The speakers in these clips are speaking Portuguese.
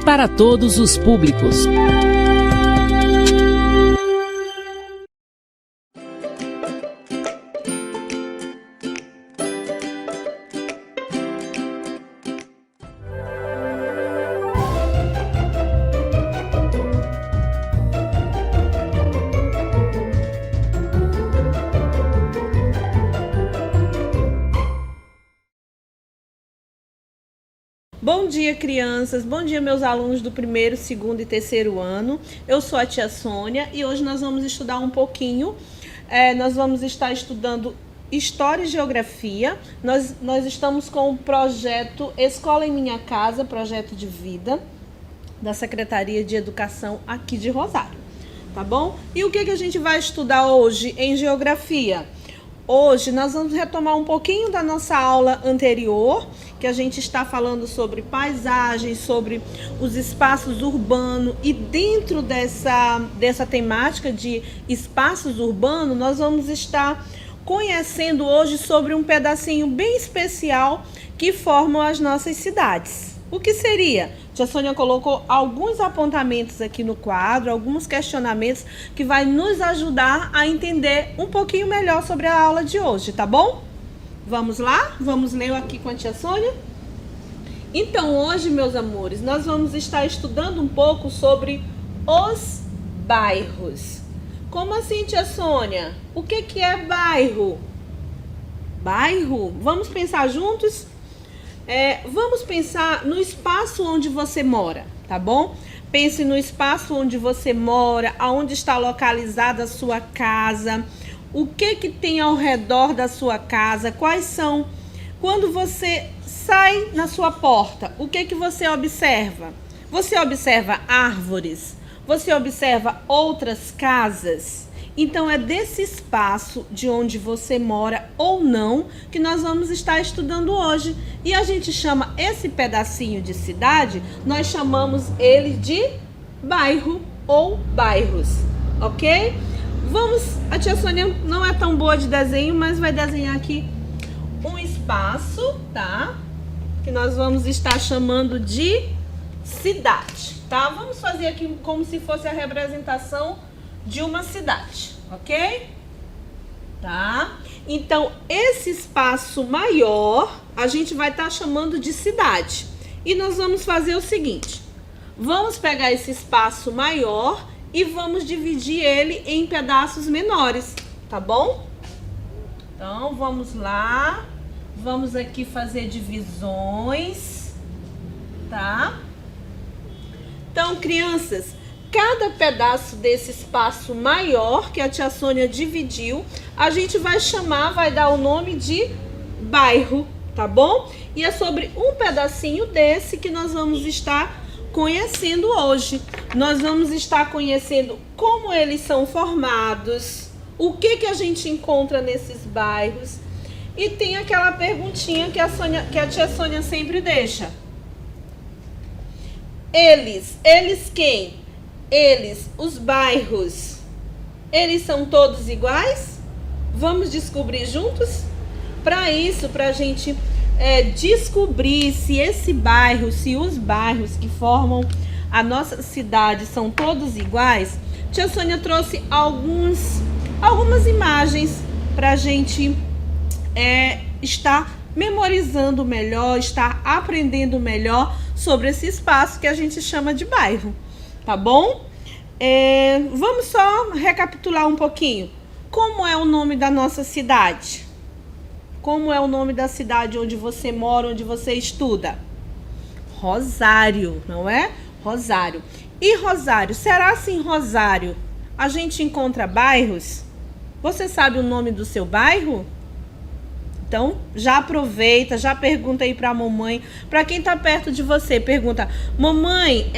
para todos os públicos. Bom dia, crianças. Bom dia, meus alunos do primeiro, segundo e terceiro ano. Eu sou a tia Sônia e hoje nós vamos estudar um pouquinho. Nós vamos estar estudando História e Geografia. Nós estamos com o projeto Escola em Minha Casa, projeto de vida da Secretaria de Educação aqui de Rosário, tá bom? E o que a gente vai estudar hoje em Geografia? Hoje nós vamos retomar um pouquinho da nossa aula anterior, que a gente está falando sobre paisagens, sobre os espaços urbanos, e dentro dessa temática de espaços urbanos, nós vamos estar conhecendo hoje sobre um pedacinho bem especial que formam as nossas cidades. O que seria? Tia Sônia colocou alguns apontamentos aqui no quadro, alguns questionamentos que vai nos ajudar a entender um pouquinho melhor sobre a aula de hoje, tá bom? Vamos lá? Vamos ler aqui com a tia Sônia? Então, hoje, meus amores, nós vamos estar estudando um pouco sobre os bairros. Como assim, tia Sônia? O que é bairro? Bairro? Vamos pensar juntos? Vamos pensar no espaço onde você mora, tá bom? Pense no espaço onde você mora, aonde está localizada a sua casa, o que tem ao redor da sua casa, quais são. Quando você sai na sua porta, o que você observa? Você observa árvores? Você observa outras casas? Então, é desse espaço de onde você mora ou não que nós vamos estar estudando hoje. E a gente chama esse pedacinho de cidade, nós chamamos ele de bairro ou bairros, ok? A tia Sônia não é tão boa de desenho, mas vai desenhar aqui um espaço, tá? Que nós vamos estar chamando de cidade, tá? Vamos fazer aqui como se fosse a representação de uma cidade, ok? Tá? Então, esse espaço maior, a gente vai estar chamando de cidade. E nós vamos fazer o seguinte, vamos pegar esse espaço maior e vamos dividir ele em pedaços menores, tá bom? Então, vamos lá. Vamos aqui fazer divisões, tá? Então, crianças, cada pedaço desse espaço maior que a tia Sônia dividiu, a gente vai dar o nome de bairro, tá bom? E é sobre um pedacinho desse que nós vamos estar conhecendo hoje. Nós vamos estar conhecendo como eles são formados, o que a gente encontra nesses bairros. E tem aquela perguntinha que a tia Sônia sempre deixa. Eles quem? Eles, os bairros, eles são todos iguais? Vamos descobrir juntos? Para isso, para a gente descobrir se os bairros que formam a nossa cidade são todos iguais, tia Sônia trouxe algumas imagens para a gente estar memorizando melhor, estar aprendendo melhor sobre esse espaço que a gente chama de bairro. Tá bom? Vamos só recapitular um pouquinho. Como é o nome da nossa cidade? Como é o nome da cidade onde você mora, onde você estuda? Rosário, não é? Rosário. E Rosário? Será assim, Rosário, a gente encontra bairros? Você sabe o nome do seu bairro? Então, já aproveita, já pergunta aí pra mamãe. Pra quem tá perto de você, pergunta: mamãe,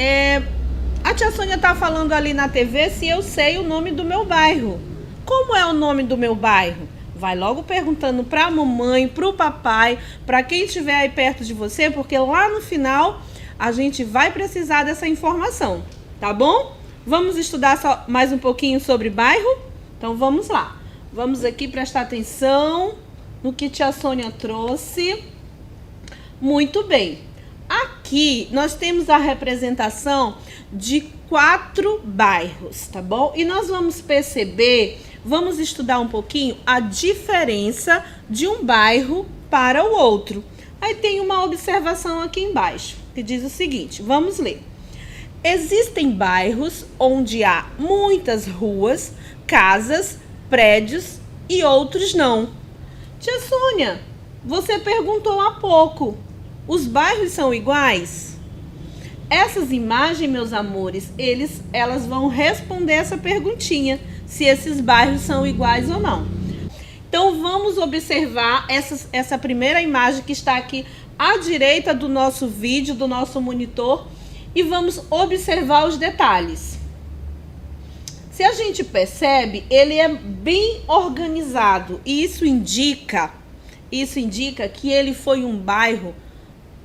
a tia Sônia tá falando ali na TV se eu sei o nome do meu bairro. Como é o nome do meu bairro? Vai logo perguntando pra mamãe, pro papai, pra quem estiver aí perto de você, porque lá no final a gente vai precisar dessa informação, tá bom? Vamos estudar só mais um pouquinho sobre bairro? Então vamos lá. Vamos aqui prestar atenção no que tia Sônia trouxe. Muito bem. Aqui aqui nós temos a representação de 4 bairros, tá bom? E nós vamos perceber, vamos estudar um pouquinho a diferença de um bairro para o outro. Aí tem uma observação aqui embaixo, que diz o seguinte, vamos ler. Existem bairros onde há muitas ruas, casas, prédios e outros não. Tia Sônia, você perguntou há pouco, os bairros são iguais? Essas imagens, meus amores, elas vão responder essa perguntinha, se esses bairros são iguais ou não. Então, vamos observar essa primeira imagem que está aqui à direita do nosso vídeo, do nosso monitor, e vamos observar os detalhes. Se a gente percebe, ele é bem organizado, e isso indica que ele foi um bairro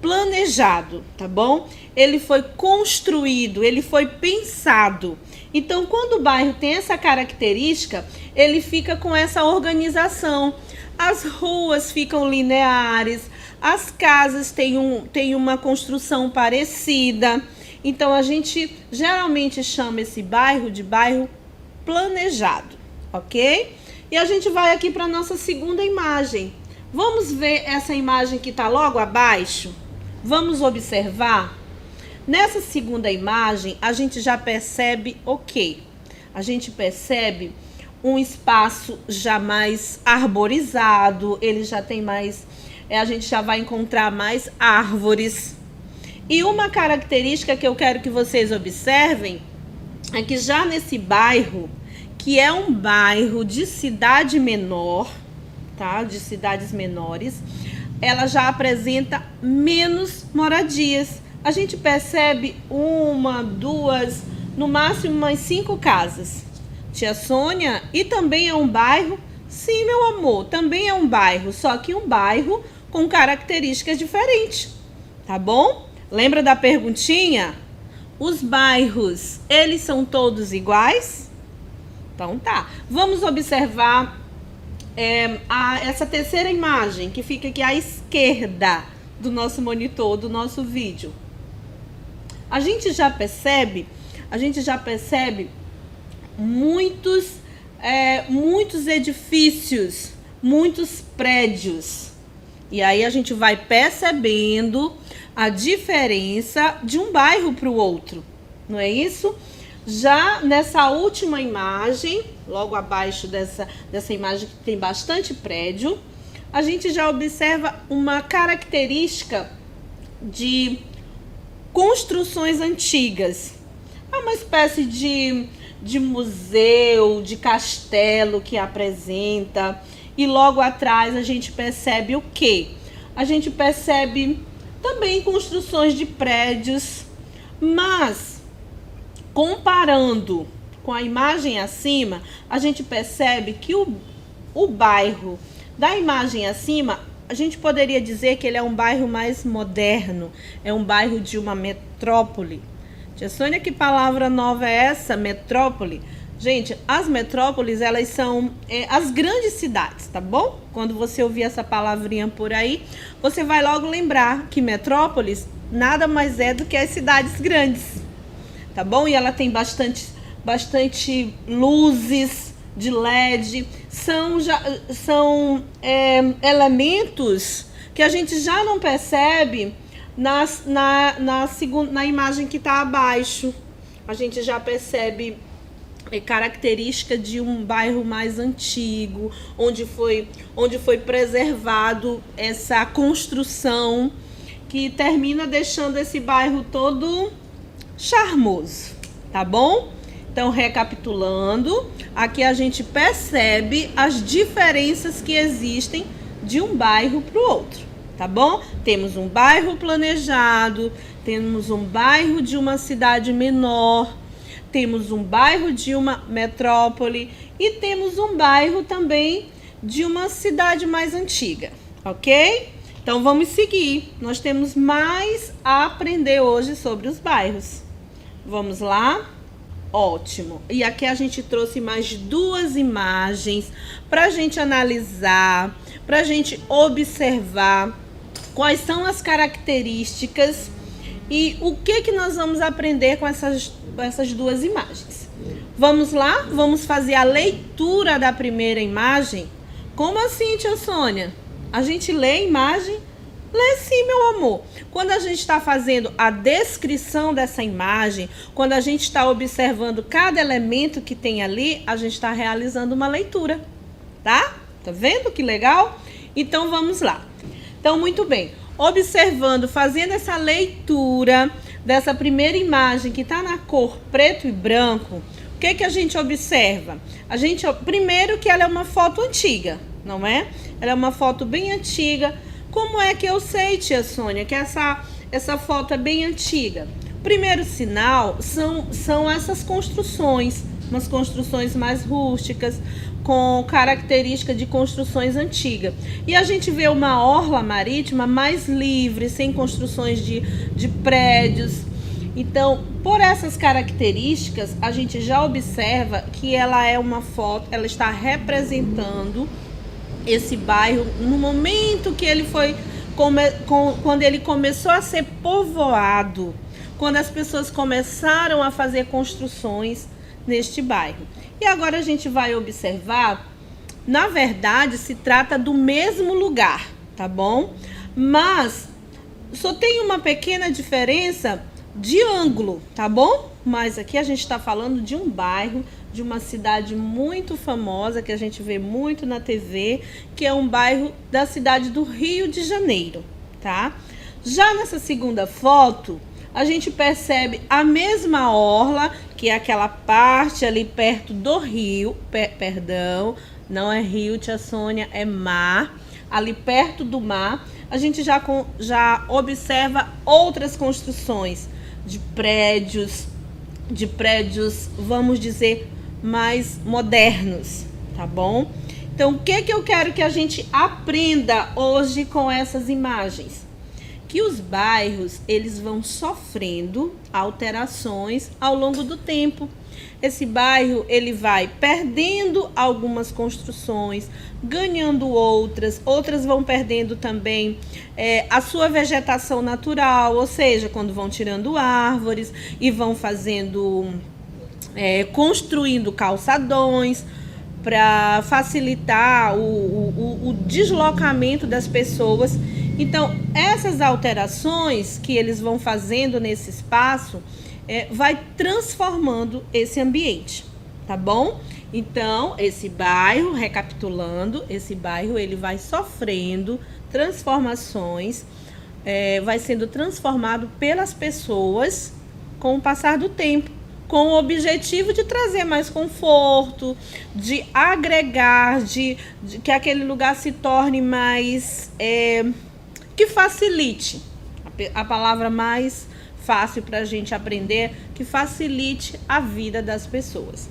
planejado, tá bom? Ele foi construído, ele foi pensado. Então, quando o bairro tem essa característica, ele fica com essa organização. As ruas ficam lineares, as casas têm uma construção parecida. Então, a gente geralmente chama esse bairro de bairro planejado, ok? E a gente vai aqui para a nossa segunda imagem. Vamos ver essa imagem que está logo abaixo? Vamos observar? Nessa segunda imagem, a gente já percebe o quê? A gente percebe um espaço já mais arborizado, ele já tem mais, a gente já vai encontrar mais árvores. E uma característica que eu quero que vocês observem é que já nesse bairro, que é um bairro de cidade menor, tá? De cidades menores, ela já apresenta menos moradias. A gente percebe 1, 2, no máximo umas 5 casas. Tia Sônia, e também é um bairro? Sim, meu amor, também é um bairro, só que um bairro com características diferentes, tá bom? Lembra da perguntinha? Os bairros, eles são todos iguais? Então tá, vamos observar essa terceira imagem que fica aqui à esquerda do nosso monitor, do nosso vídeo. A gente já percebe muitos edifícios, muitos prédios. E aí a gente vai percebendo a diferença de um bairro para o outro, não é isso? Já nessa última imagem, logo abaixo dessa imagem que tem bastante prédio, a gente já observa uma característica de construções antigas. É uma espécie de museu, de castelo que apresenta. E logo atrás a gente percebe o quê? A gente percebe também construções de prédios, mas comparando com a imagem acima, a gente percebe que o bairro da imagem acima, a gente poderia dizer que ele é um bairro mais moderno, é um bairro de uma metrópole. Tia Sônia, que palavra nova é essa, metrópole? Gente, as metrópoles, elas são as grandes cidades, tá bom? Quando você ouvir essa palavrinha por aí, você vai logo lembrar que metrópoles nada mais é do que as cidades grandes, tá bom? E ela tem bastante luzes de LED, são elementos que a gente já não percebe na imagem que está abaixo. A gente já percebe característica de um bairro mais antigo, onde foi preservado essa construção que termina deixando esse bairro todo charmoso, tá bom? Então, recapitulando, aqui a gente percebe as diferenças que existem de um bairro para o outro, tá bom? Temos um bairro planejado, temos um bairro de uma cidade menor, temos um bairro de uma metrópole e temos um bairro também de uma cidade mais antiga, ok? Então, vamos seguir. Nós temos mais a aprender hoje sobre os bairros. Vamos lá? Ótimo. E aqui a gente trouxe mais 2 imagens para a gente analisar, para a gente observar quais são as características E o que nós vamos aprender com essas duas imagens? Vamos lá? Vamos fazer a leitura da primeira imagem? Como assim, tia Sônia? A gente lê a imagem? Lê sim, meu amor. Quando a gente está fazendo a descrição dessa imagem, quando a gente está observando cada elemento que tem ali, a gente está realizando uma leitura, tá? Tá vendo que legal? Então, vamos lá. Então, muito bem. Observando, fazendo essa leitura dessa primeira imagem que está na cor preto e branco, o que a gente observa? Primeiro que ela é uma foto antiga, não é? Ela é uma foto bem antiga. Como é que eu sei, tia Sônia, que essa foto é bem antiga? O primeiro sinal são essas construções, umas construções mais rústicas, com característica de construções antigas. E a gente vê uma orla marítima mais livre, sem construções de prédios. Então, por essas características, a gente já observa que ela é uma foto, ela está representando esse bairro no momento que ele foi, quando ele começou a ser povoado, quando as pessoas começaram a fazer construções neste bairro. E agora a gente vai observar, na verdade, se trata do mesmo lugar, tá bom? Mas só tem uma pequena diferença de ângulo, tá bom? Mas aqui a gente está falando de um bairro, de uma cidade muito famosa, que a gente vê muito na TV, que é um bairro da cidade do Rio de Janeiro, tá? Já nessa segunda foto, a gente percebe a mesma orla, que é aquela parte ali perto do rio, perdão, não é rio, tia Sônia, é mar, ali perto do mar, a gente já observa outras construções de prédios, vamos dizer, mais modernos, tá bom? Então, o que eu quero que a gente aprenda hoje com essas imagens? Que os bairros, eles vão sofrendo alterações ao longo do tempo. Esse bairro, ele vai perdendo algumas construções, ganhando outras vão perdendo também a sua vegetação natural, ou seja, quando vão tirando árvores e vão construindo calçadões para facilitar o deslocamento das pessoas. Então, essas alterações que eles vão fazendo nesse espaço vai transformando esse ambiente, tá bom? Então, esse bairro, recapitulando, esse bairro ele vai sofrendo transformações, vai sendo transformado pelas pessoas com o passar do tempo, com o objetivo de trazer mais conforto, de agregar, de que aquele lugar se torne mais... que facilite, a palavra mais fácil para a gente aprender, que facilite a vida das pessoas,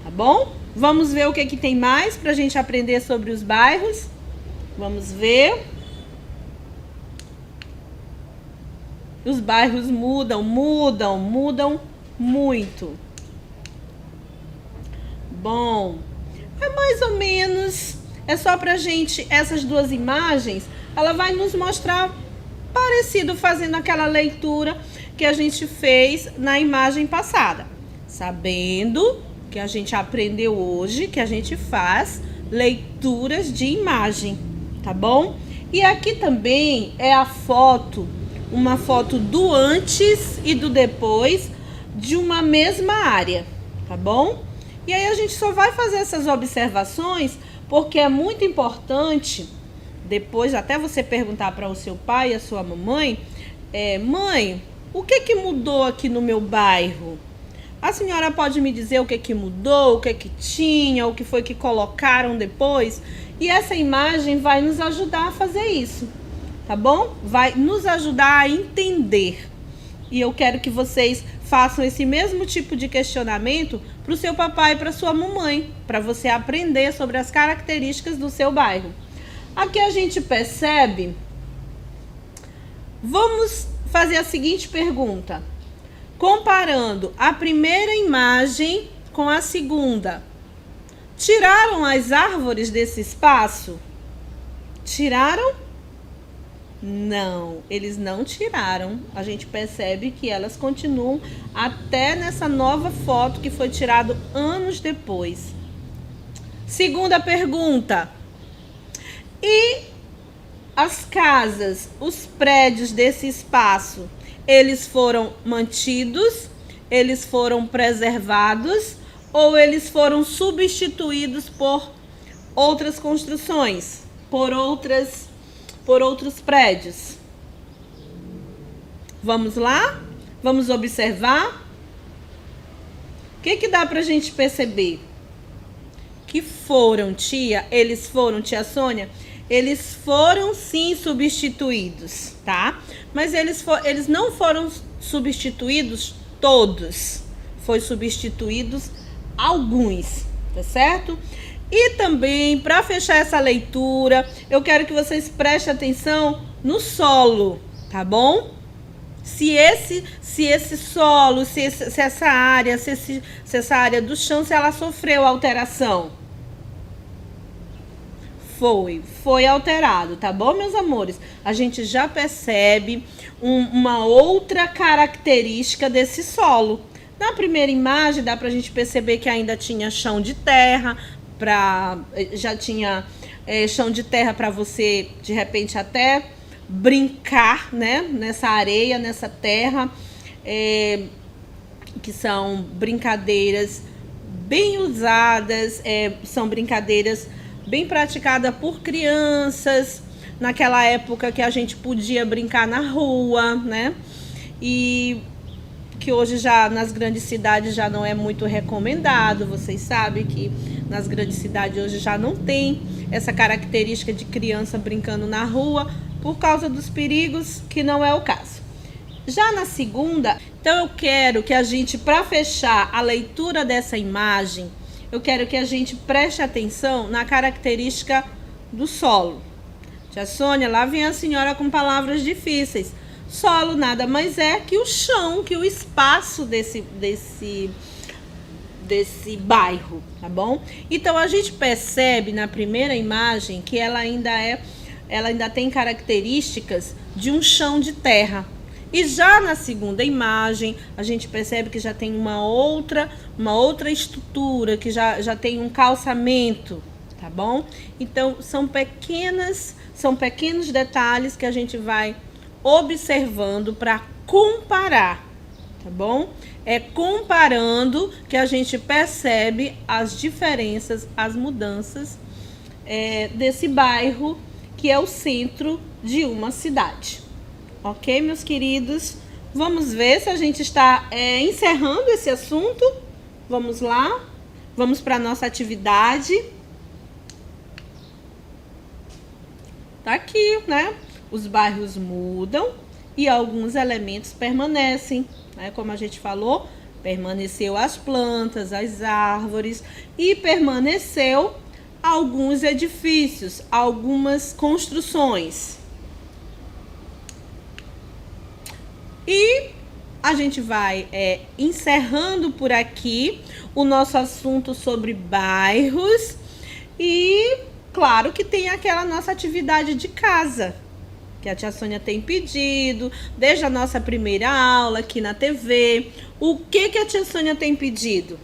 tá bom? Vamos ver o que tem mais para a gente aprender sobre os bairros. Vamos ver. Os bairros mudam muito. Bom, é mais ou menos, é só pra gente, essas duas imagens, ela vai nos mostrar parecido fazendo aquela leitura que a gente fez na imagem passada. Sabendo que a gente aprendeu hoje, que a gente faz leituras de imagem, tá bom? E aqui também é a foto, uma foto do antes e do depois de uma mesma área, tá bom? E aí a gente só vai fazer essas observações porque é muito importante, depois até você perguntar para o seu pai e a sua mamãe, mãe, o que mudou aqui no meu bairro? A senhora pode me dizer o que mudou, o que tinha, o que foi que colocaram depois? E essa imagem vai nos ajudar a fazer isso, tá bom? Vai nos ajudar a entender. E eu quero que vocês façam esse mesmo tipo de questionamento para o seu papai e para sua mamãe, para você aprender sobre as características do seu bairro. Aqui a gente percebe, vamos fazer a seguinte pergunta. Comparando a primeira imagem com a segunda, tiraram as árvores desse espaço? Tiraram? Não, eles não tiraram. A gente percebe que elas continuam até nessa nova foto que foi tirada anos depois. Segunda pergunta. E as casas, os prédios desse espaço, eles foram mantidos, eles foram preservados ou eles foram substituídos por outras construções, por outros prédios? Vamos lá? Vamos observar? O que dá pra gente perceber? Que foram, tia Sônia, eles foram sim substituídos, tá? Mas eles não foram substituídos todos. Foi substituídos alguns, tá certo? E também, para fechar essa leitura, eu quero que vocês prestem atenção no solo, tá bom? Se esse solo, se essa área do chão, se ela sofreu alteração. Foi alterado, tá bom, meus amores? A gente já percebe uma outra característica desse solo. Na primeira imagem dá pra gente perceber que ainda tinha chão de terra, já tinha chão de terra para você, de repente, até brincar, né? Nessa areia, nessa terra, que são brincadeiras bem usadas, são brincadeiras bem praticada por crianças, naquela época que a gente podia brincar na rua, né? E que hoje já nas grandes cidades já não é muito recomendado. Vocês sabem que nas grandes cidades hoje já não tem essa característica de criança brincando na rua por causa dos perigos, que não é o caso. Já na segunda, então eu quero que a gente, para fechar a leitura dessa imagem, eu quero que a gente preste atenção na característica do solo. Tia Sônia, lá vem a senhora com palavras difíceis. Solo nada mais é que o chão, que o espaço desse bairro, tá bom? Então a gente percebe na primeira imagem que ela ainda tem características de um chão de terra. E já na segunda imagem, a gente percebe que já tem uma outra estrutura, que já tem um calçamento, tá bom? Então, são pequenos detalhes que a gente vai observando para comparar, tá bom? É comparando que a gente percebe as diferenças, as mudanças desse bairro, que é o centro de uma cidade. Ok, meus queridos? Vamos ver se a gente está encerrando esse assunto. Vamos lá? Vamos para a nossa atividade. Tá aqui, né? Os bairros mudam e alguns elementos permanecem, né? Como a gente falou, permaneceu as plantas, as árvores e permaneceu alguns edifícios, algumas construções. E a gente vai encerrando por aqui o nosso assunto sobre bairros. E claro que tem aquela nossa atividade de casa, que a tia Sônia tem pedido desde a nossa primeira aula aqui na TV. O que a tia Sônia tem pedido?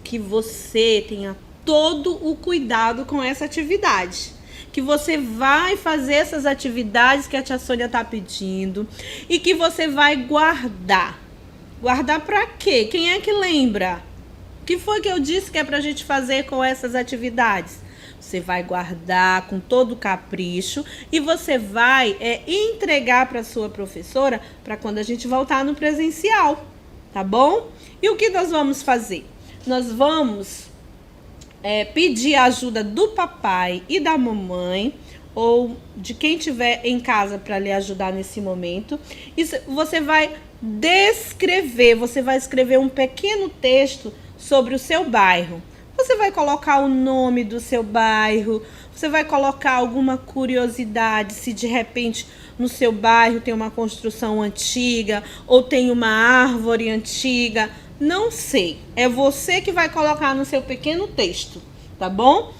Que você tenha todo o cuidado com essa atividade. Que você vai fazer essas atividades que a tia Sônia está pedindo e que você vai guardar. Guardar para quê? Quem é que lembra? O que foi que eu disse que é para a gente fazer com essas atividades? Você vai guardar com todo capricho e você vai entregar para sua professora para quando a gente voltar no presencial, tá bom? E o que nós vamos fazer? Nós vamos pedir a ajuda do papai e da mamãe, ou de quem tiver em casa para lhe ajudar nesse momento. Isso, você vai descrever, você vai escrever um pequeno texto sobre o seu bairro. Você vai colocar o nome do seu bairro, você vai colocar alguma curiosidade, se de repente no seu bairro tem uma construção antiga ou tem uma árvore antiga. Não sei, é você que vai colocar no seu pequeno texto, tá bom?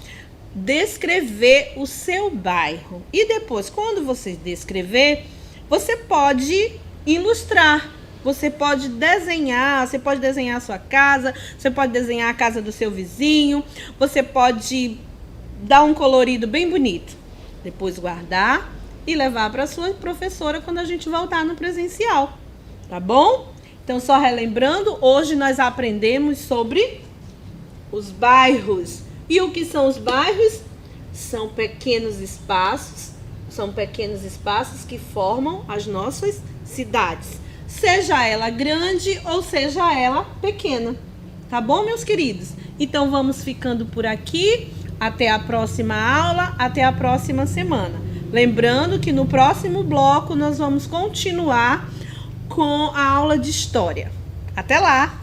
descrever o seu bairro. E depois, quando você descrever, você pode ilustrar. Você pode desenhar a sua casa, você pode desenhar a casa do seu vizinho, você pode dar um colorido bem bonito. Depois guardar e levar para a sua professora quando a gente voltar no presencial, tá bom? Então, só relembrando, hoje nós aprendemos sobre os bairros. E o que são os bairros? São pequenos espaços que formam as nossas cidades. Seja ela grande ou seja ela pequena. Tá bom, meus queridos? Então vamos ficando por aqui. Até a próxima aula, até a próxima semana. Lembrando que no próximo bloco nós vamos continuar com a aula de história. Até lá!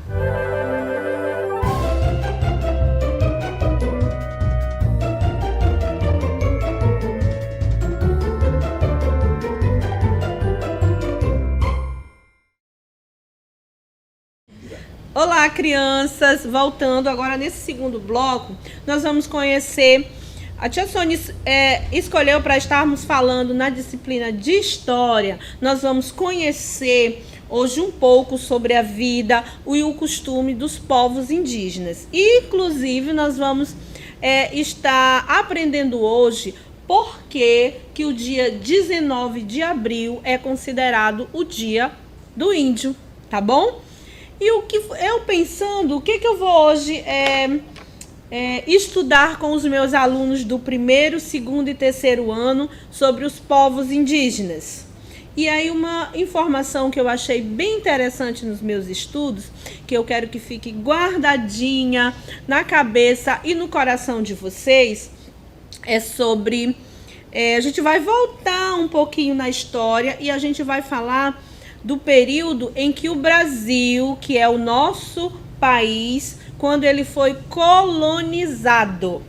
Olá, crianças! Voltando agora nesse segundo bloco, nós vamos conhecer... A tia Sônia escolheu para estarmos falando na disciplina de História. Nós vamos conhecer hoje um pouco sobre a vida e o costume dos povos indígenas. E, inclusive, nós vamos estar aprendendo hoje por que o dia 19 de abril é considerado o Dia do Índio, tá bom? E o que eu pensando, o que eu vou hoje estudar com os meus alunos do primeiro, segundo e terceiro ano sobre os povos indígenas. E aí uma informação que eu achei bem interessante nos meus estudos, que eu quero que fique guardadinha na cabeça e no coração de vocês, é sobre... a gente vai voltar um pouquinho na história e a gente vai falar do período em que o Brasil, que é o nosso país, quando ele foi colonizado.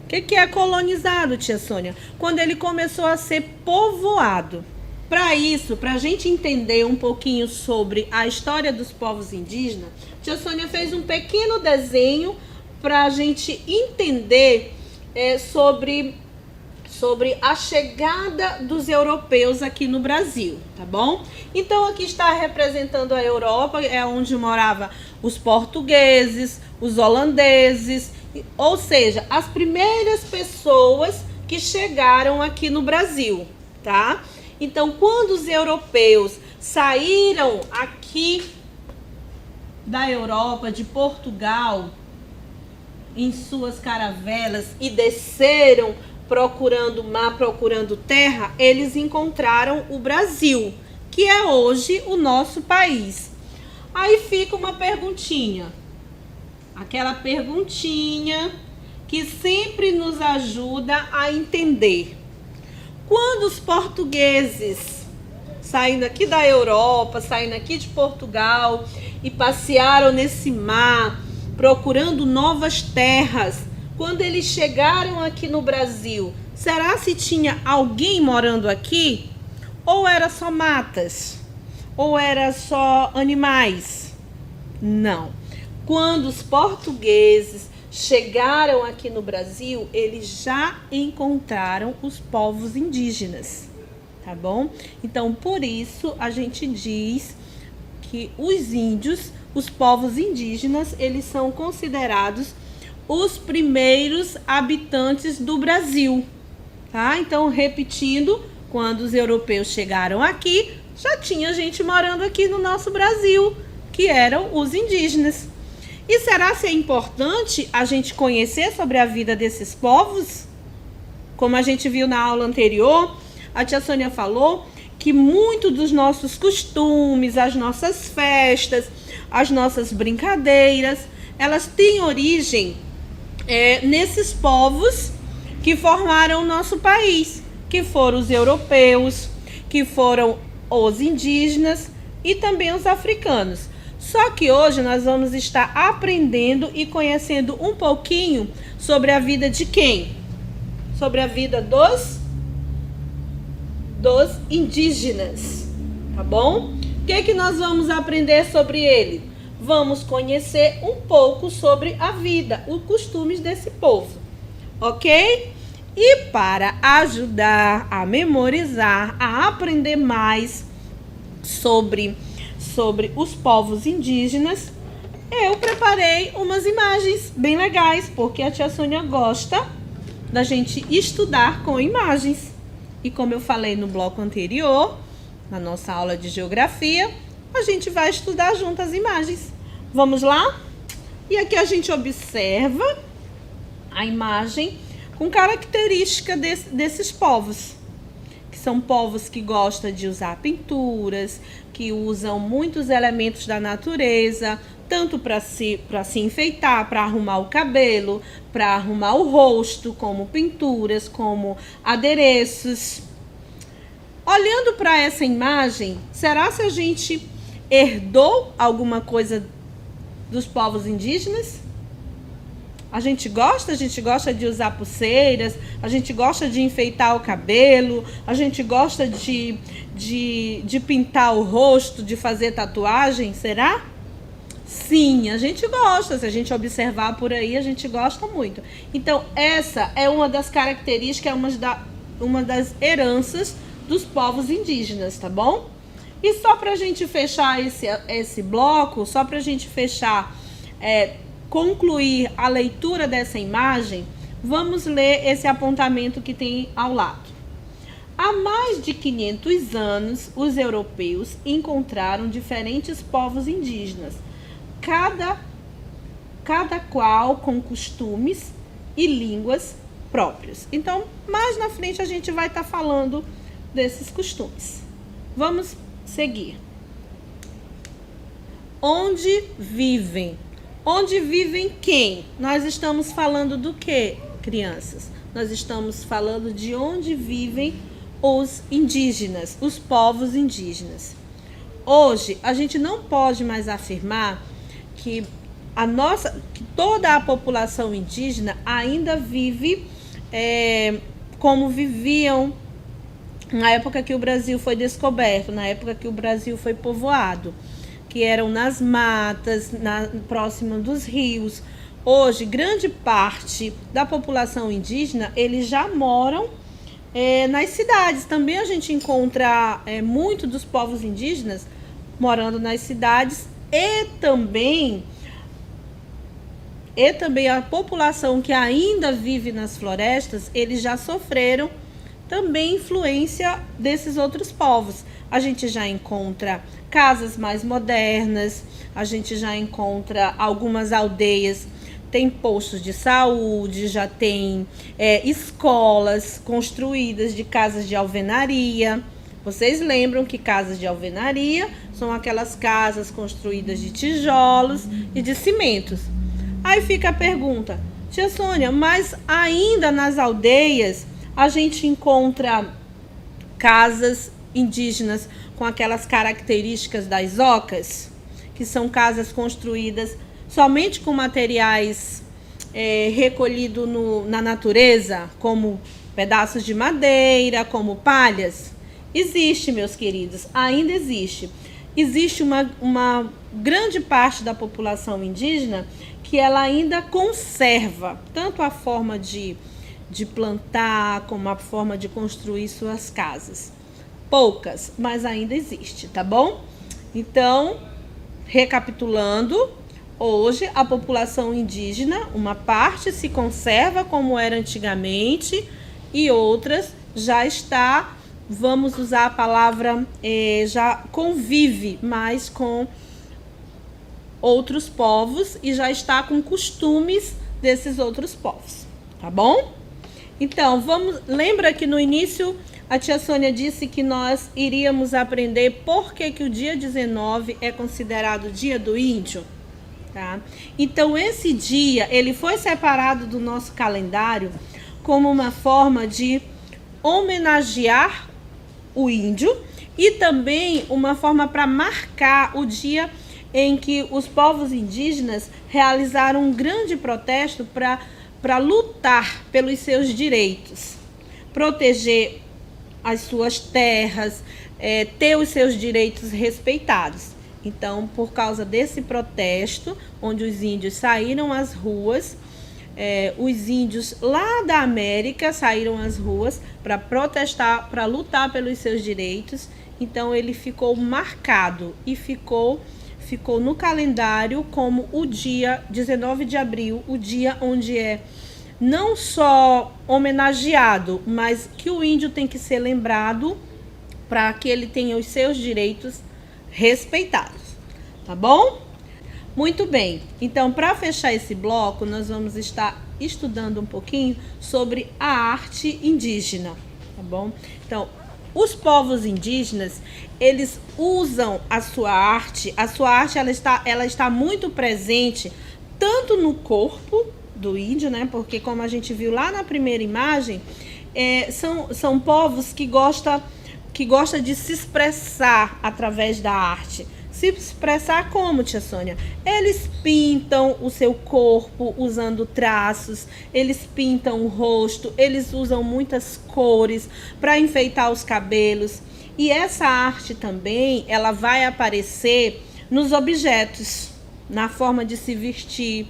O que é colonizado, tia Sônia? Quando ele começou a ser povoado. Para isso, para a gente entender um pouquinho sobre a história dos povos indígenas, tia Sônia fez um pequeno desenho para a gente entender sobre a chegada dos europeus aqui no Brasil, tá bom? Então aqui está representando a Europa, é onde moravam os portugueses, os holandeses, ou seja, as primeiras pessoas que chegaram aqui no Brasil, tá? Então, quando os europeus saíram aqui da Europa, de Portugal, em suas caravelas e desceram procurando mar, procurando terra, eles encontraram o Brasil, que é hoje o nosso país. Aí fica uma perguntinha, aquela perguntinha que sempre nos ajuda a entender. Quando os portugueses, saindo aqui da Europa, saindo aqui de Portugal e passearam nesse mar, procurando novas terras, quando eles chegaram aqui no Brasil, será se tinha alguém morando aqui? Ou era só matas? Ou era só animais? Não. Quando os portugueses chegaram aqui no Brasil, eles já encontraram os povos indígenas, tá bom? Então, por isso, a gente diz que os índios, os povos indígenas, eles são considerados os primeiros habitantes do Brasil, tá? Então, repetindo, quando os europeus chegaram aqui, já tinha gente morando aqui no nosso Brasil, que eram os indígenas. E será que é importante a gente conhecer sobre a vida desses povos? Como a gente viu na aula anterior, a tia Sônia falou que muito dos nossos costumes, as nossas festas, as nossas brincadeiras, elas têm origem nesses povos que formaram o nosso país, que foram os europeus, que foram os indígenas e também os africanos. Só que hoje nós vamos estar aprendendo e conhecendo um pouquinho sobre a vida de quem? Sobre a vida dos indígenas, tá bom? O que nós vamos aprender sobre ele? Vamos conhecer um pouco sobre a vida, os costumes desse povo. ok? E para ajudar a memorizar, a aprender mais sobre os povos indígenas, eu preparei umas imagens bem legais, porque a tia Sônia gosta da gente estudar com imagens. E como eu falei no bloco anterior, na nossa aula de geografia, a gente vai estudar junto as imagens. Vamos lá? E aqui a gente observa a imagem com característica desses povos, que são povos que gostam de usar pinturas, que usam muitos elementos da natureza, tanto para se enfeitar, para arrumar o cabelo, para arrumar o rosto, como pinturas, como adereços. Olhando para essa imagem, será que a gente herdou alguma coisa dos povos indígenas? A gente gosta de usar pulseiras, a gente gosta de enfeitar o cabelo, a gente gosta de pintar o rosto, de fazer tatuagem, será? Sim, a gente gosta. Se a gente observar por aí, a gente gosta muito. Então, essa é uma das características, uma das heranças dos povos indígenas, tá bom? E só para a gente fechar esse bloco, só para a gente fechar, concluir a leitura dessa imagem, vamos ler esse apontamento que tem ao lado. Há mais de 500 anos, os europeus encontraram diferentes povos indígenas, cada qual com costumes e línguas próprios. Então, mais na frente a gente vai estar falando desses costumes. Vamos seguir. Onde vivem? Onde vivem quem? Nós estamos falando do que, crianças? Nós estamos falando de onde vivem os indígenas, os povos indígenas. Hoje, a gente não pode mais afirmar que toda a população indígena ainda vive como viviam na época que o Brasil foi descoberto, na época que o Brasil foi povoado, que eram nas matas, próximo dos rios. Hoje, grande parte da população indígena, eles já moram nas cidades. Também a gente encontra muito dos povos indígenas morando nas cidades e também a população que ainda vive nas florestas, eles já sofreram também influência desses outros povos. A gente já encontra casas mais modernas, a gente já encontra algumas aldeias, tem postos de saúde, já tem escolas construídas de casas de alvenaria. Vocês lembram que casas de alvenaria são aquelas casas construídas de tijolos e de cimentos. Aí fica a pergunta, tia Sônia, mas ainda nas aldeias a gente encontra casas indígenas com aquelas características das ocas, que são casas construídas somente com materiais recolhidos na natureza, como pedaços de madeira, como palhas? Existe, meus queridos, ainda existe. Existe uma grande parte da população indígena que ela ainda conserva tanto a forma de plantar como a forma de construir suas casas. Poucas, mas ainda existe, tá bom? Então, recapitulando, hoje a população indígena, uma parte se conserva como era antigamente e outras já está, vamos usar a palavra, já convive mais com outros povos e já está com costumes desses outros povos, tá bom? Então, lembra que no início a tia Sônia disse que nós iríamos aprender por que o dia 19 é considerado o dia do índio, tá? Então, esse dia, ele foi separado do nosso calendário como uma forma de homenagear o índio e também uma forma para marcar o dia em que os povos indígenas realizaram um grande protesto para lutar pelos seus direitos, proteger as suas terras, ter os seus direitos respeitados. Então, por causa desse protesto, onde os índios saíram às ruas, os índios lá da América saíram às ruas para protestar, para lutar pelos seus direitos. Então ele ficou marcado e ficou no calendário como o dia 19 de abril, o dia onde é não só homenageado, mas que o índio tem que ser lembrado para que ele tenha os seus direitos respeitados, tá bom? Muito bem, então para fechar esse bloco, nós vamos estar estudando um pouquinho sobre a arte indígena, tá bom? Então, os povos indígenas, eles usam a sua arte ela está muito presente tanto no corpo do índio, né? Porque como a gente viu lá na primeira imagem, são povos que gostam de se expressar através da arte. Se expressar como, tia Sônia? Eles pintam o seu corpo usando traços, eles pintam o rosto, eles usam muitas cores para enfeitar os cabelos. E essa arte também, ela vai aparecer nos objetos, na forma de se vestir,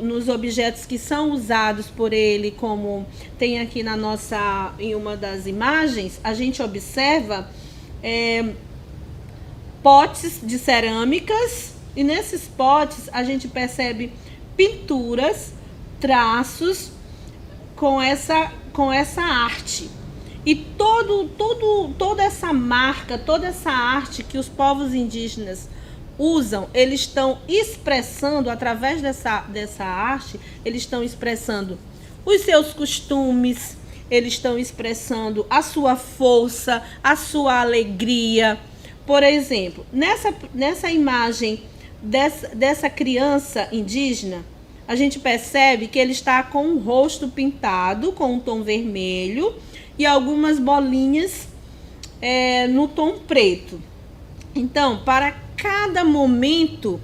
nos objetos que são usados por ele, como tem aqui em uma das imagens, a gente observa potes de cerâmicas, e nesses potes a gente percebe pinturas, traços com essa arte. E toda essa marca, toda essa arte que os povos indígenas usam, eles estão expressando, através dessa arte, eles estão expressando os seus costumes, eles estão expressando a sua força, a sua alegria. Por exemplo, nessa imagem dessa criança indígena, a gente percebe que ele está com o rosto pintado com um tom vermelho e algumas bolinhas no tom preto. Então, para cada momento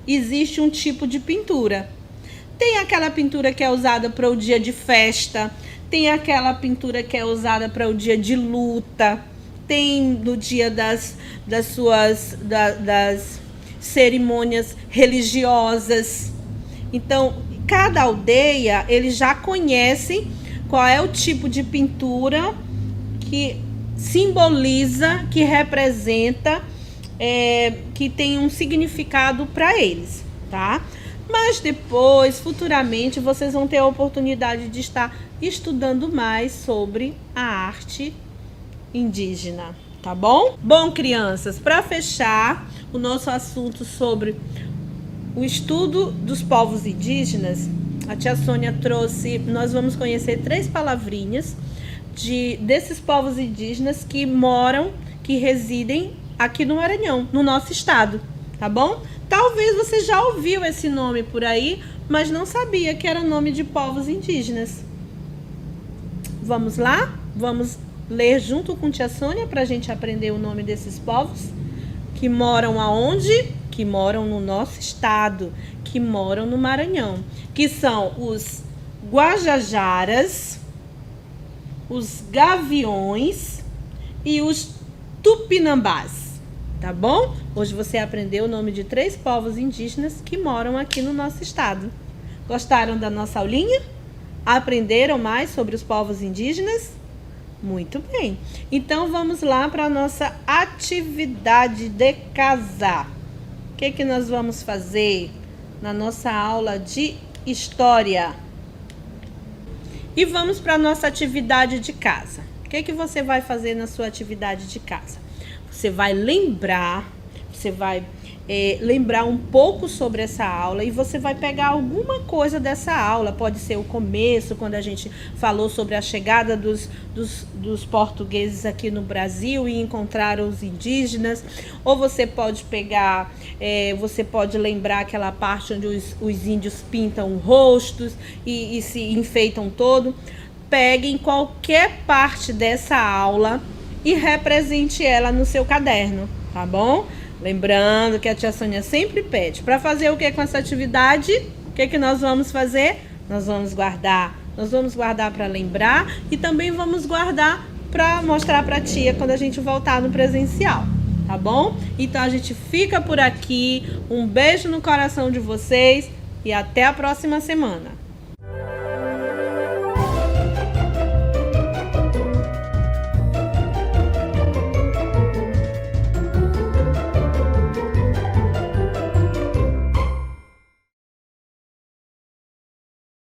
existe um tipo de pintura. Tem aquela pintura que é usada para o dia de festa, tem aquela pintura que é usada para o dia de luta, tem no dia das cerimônias religiosas. Então, cada aldeia, eles já conhecem qual é o tipo de pintura que simboliza, que representa, que tem um significado para eles, tá? Mas depois, futuramente, vocês vão ter a oportunidade de estar estudando mais sobre a arte indígena, tá bom? Bom, crianças, para fechar o nosso assunto sobre o estudo dos povos indígenas, a tia Sônia trouxe, nós vamos conhecer 3 palavrinhas desses povos indígenas que residem aqui no Maranhão, no nosso estado, tá bom? Talvez você já ouviu esse nome por aí, mas não sabia que era nome de povos indígenas. Vamos lá? Vamos ler junto com tia Sônia para a gente aprender o nome desses povos que moram aonde? Que moram no nosso estado, que moram no Maranhão, que são os Guajajaras, os Gaviões e os Tupinambás, tá bom? Hoje você aprendeu o nome de 3 povos indígenas que moram aqui no nosso estado. Gostaram da nossa aulinha? Aprenderam mais sobre os povos indígenas? Muito bem. Então vamos lá para a nossa atividade de casa. O que nós vamos fazer na nossa aula de história? E vamos para a nossa atividade de casa. O que você vai fazer na sua atividade de casa? Você vai lembrar um pouco sobre essa aula e você vai pegar alguma coisa dessa aula. Pode ser o começo, quando a gente falou sobre a chegada dos portugueses aqui no Brasil e encontraram os indígenas. Ou você pode pegar, você pode lembrar aquela parte onde os índios pintam rostos e se enfeitam todo. Peguem qualquer parte dessa aula e represente ela no seu caderno, tá bom? Lembrando que a tia Sônia sempre pede para fazer o que com essa atividade? O que nós vamos fazer? Nós vamos guardar para lembrar e também vamos guardar para mostrar para a tia quando a gente voltar no presencial, tá bom? Então a gente fica por aqui, um beijo no coração de vocês, e até a próxima semana.